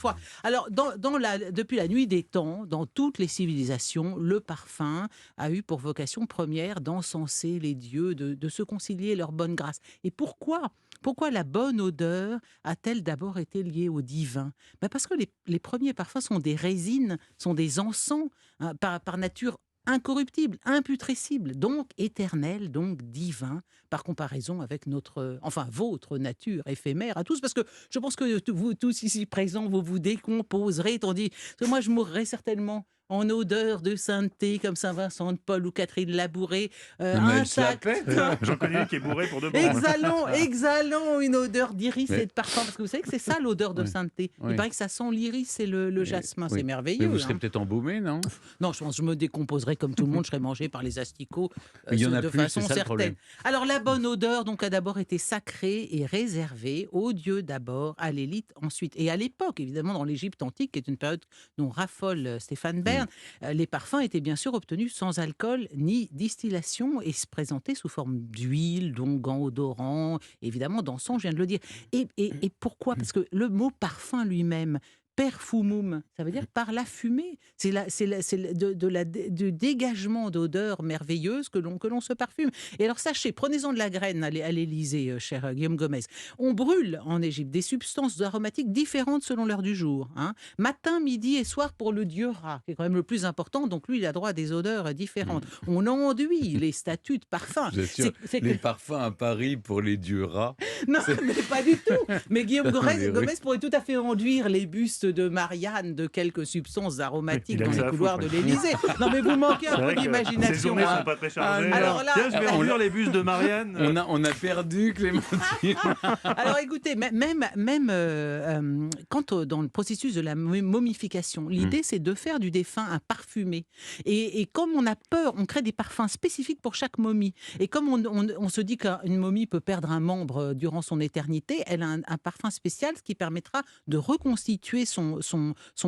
Fois. Alors, depuis la nuit des temps, dans toutes les civilisations, le parfum a eu pour vocation première d'encenser les dieux, de se concilier leur bonne grâce. Et pourquoi la bonne odeur a-t-elle d'abord été liée au divin? Parce que les premiers parfums sont des résines, sont des encens, hein, par nature incorruptibles, imputrescibles, donc éternels, donc divins, par comparaison avec votre nature éphémère à tous, parce que je pense que vous tous ici présents, vous vous décomposerez, tandis que moi, je mourrai certainement en odeur de sainteté, comme Saint-Vincent de Paul ou Catherine Labouré, Non, mais elle se la intacte, pète. J'en connais une qui est bourrée pour de bon, hein. exhalant une odeur d'iris et Mais de parfum, parce que vous savez que c'est ça l'odeur de oui, sainteté. Il oui. paraît que ça sent l'iris et le Et jasmin, c'est oui. Mais vous merveilleux, serez hein. peut-être embaumé, non? Non, je pense que je me décomposerai comme tout le monde, je serai mangé par les asticots Mais il y en a de plus, c'est façon ça le certaine. problème. Alors la bonne odeur donc a d'abord été sacrée et réservée aux dieux d'abord, à l'élite ensuite. Et à l'époque, évidemment, dans l'Égypte antique, qui est une période dont raffole Stéphane Mmh. Bern, les parfums étaient bien sûr obtenus sans alcool ni distillation et se présentaient sous forme d'huile, d'onguents odorants, évidemment d'encens, je viens de le dire. Et pourquoi? Parce que le mot parfum lui-même, perfumum, ça veut dire par la fumée. Du dégagement d'odeurs merveilleuses que l'on se parfume. Et alors sachez, prenez-en de la graine à l'Élysée, cher Guillaume Gomez. On brûle en Égypte des substances aromatiques différentes selon l'heure du jour, hein. Matin, midi et soir pour le dieu Ra, qui est quand même le plus important, donc lui, il a droit à des odeurs différentes. On enduit les statues de parfum. Je vous assure, les parfums à Paris pour les dieux rats, Non, c'est mais pas du tout. Mais Guillaume dans les rues. Gomez pourrait tout à fait enduire les bustes de Marianne de quelques substances aromatiques Il a dans que les ça à couloirs foutre, de ouais. l'Élysée. Non, mais vous manquez un C'est peu vrai que d'imagination, ces journées hein. sont pas très chargées. Alors là, Tiens, je vais enduire les bus de Marianne. On a perdu Clémentine. Alors écoutez, même dans le processus de la momification, l'idée c'est de faire du défunt un parfumé. Et comme on a peur, on crée des parfums spécifiques pour chaque momie. Et comme on se dit qu'une momie peut perdre un membre durant son éternité, elle a un parfum spécial, ce qui permettra de reconstituer son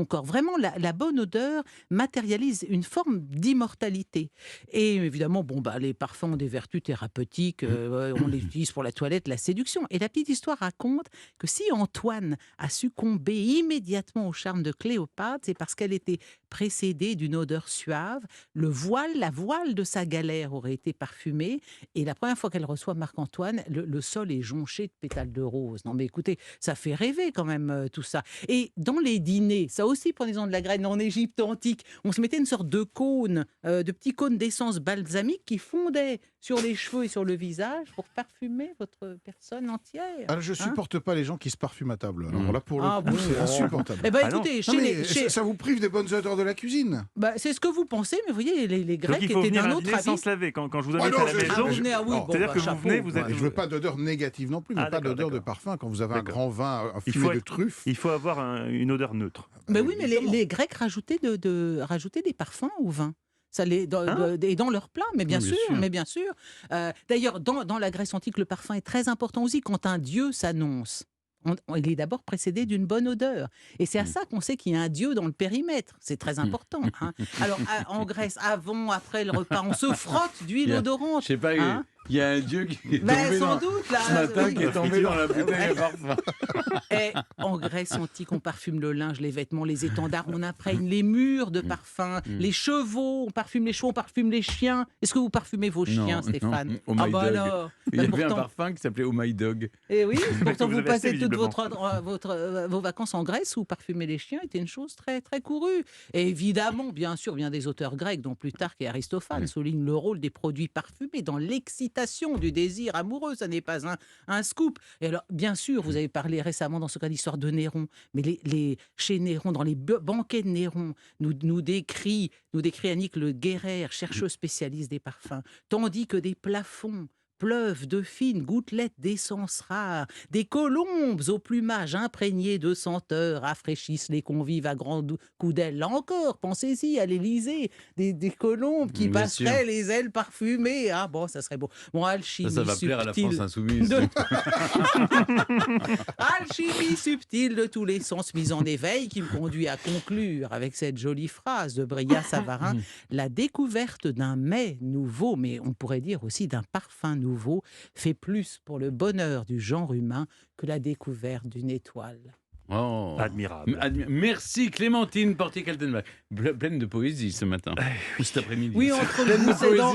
corps. Vraiment, la bonne odeur matérialise une forme d'immortalité. Et évidemment, les parfums ont des vertus thérapeutiques, on les utilise pour la toilette, la séduction. Et la petite histoire raconte que si Antoine a succombé immédiatement au charme de Cléopâtre, c'est parce qu'elle était précédée d'une odeur suave. La voile de sa galère aurait été parfumée. Et la première fois qu'elle reçoit Marc-Antoine, le sol est jonché de pétales de rose. Non mais écoutez, ça fait rêver quand même tout ça. Et dans les dîners, ça aussi, prenez-en de la graine, en Égypte antique, on se mettait une sorte de cône, de petits cônes d'essence balsamique qui fondaient sur les cheveux et sur le visage pour parfumer votre personne entière. Alors, je Hein. supporte pas les gens qui se parfument à table. Alors là, pour le coup, Bon. c'est insupportable. Eh ben Ah non. écoutez, Non, mais ça vous prive des bonnes odeurs de la cuisine. c'est ce que vous pensez, mais vous voyez, les Donc Grecs il faut étaient venir d'un à un autre dîner sans avis. se laver. Quand je vous Ah invite non, à la maison, Ah, vous venez, oui, non. c'est-à-dire que vous chapeau. venez, vous êtes... Ouais, je veux pas d'odeur négative non plus, mais Ah, pas d'accord, d'odeur de d'accord. parfum. Quand vous avez un D'accord. grand vin, un Il fumé faut de être- truffe. Il faut avoir une odeur neutre. Mais oui, mais Évidemment. les Grecs rajoutaient rajoutaient des parfums au vin. Ça Hein? et dans leur plat, mais bien Oui, bien sûr, sûr. mais bien sûr. D'ailleurs, dans la Grèce antique, le parfum est très important aussi. Quand un dieu s'annonce, il est d'abord précédé d'une bonne odeur. Et c'est à ça qu'on sait qu'il y a un dieu dans le périmètre. C'est très important, hein. Alors, en Grèce, avant, après le repas, on se frotte Il d'huile y a- odorante. Je sais pas, Hein. il y a un dieu qui est Ben, tombé sans doute, là. ce matin, oui. qui est tombé dans la bouteille à parfum. Et en Grèce antique, on parfume le linge, les vêtements, les étendards, on imprègne les murs de parfum, les chevaux, on parfume les chevaux, on parfume les chiens. Est-ce que vous parfumez vos chiens, Non, Stéphane? non, Oh Ah My bah Dog. alors. Il y Ben avait un pourtant, parfum qui s'appelait Oh My Dog. eh oui, pourtant vous vous avez acheté, passez toutes visiblement. vos vacances en Grèce où parfumer les chiens était une chose très très courue. Et évidemment, bien sûr, bien des auteurs grecs, dont Plutarque et Aristophane soulignent le rôle des produits parfumés dans l'excitation du désir amoureux. Ça n'est pas un scoop. Et alors, bien sûr, vous avez parlé récemment dans ce cas d'histoire de Néron, mais chez Néron, dans les banquets de Néron, nous décrit Annick Le Guerrer, chercheuse spécialiste des parfums, tandis que des plafonds pleuvent de fines gouttelettes d'essence rare, des colombes au plumage imprégné de senteurs rafraîchissent les convives à grands coups d'ailes. Là encore, pensez-y, à l'Élysée, des colombes qui Bien passeraient sûr. les ailes parfumées. Ah bon, ça serait beau. Bon, alchimie Ça va plaire à la France subtile. insoumise. De- Alchimie subtile de tous les sens mise en éveil qui me conduit à conclure avec cette jolie phrase de Brillat Savarin: la découverte d'un mets nouveau, mais on pourrait dire aussi d'un parfum nouveau, fait plus pour le bonheur du genre humain que la découverte d'une étoile. Oh. Admirable. Merci Clémentine Portier-Kaltenbach. Pleine de poésie ce matin. Ou cet après-midi. Oui, entre Pleine de vous, c'est dans- poésie.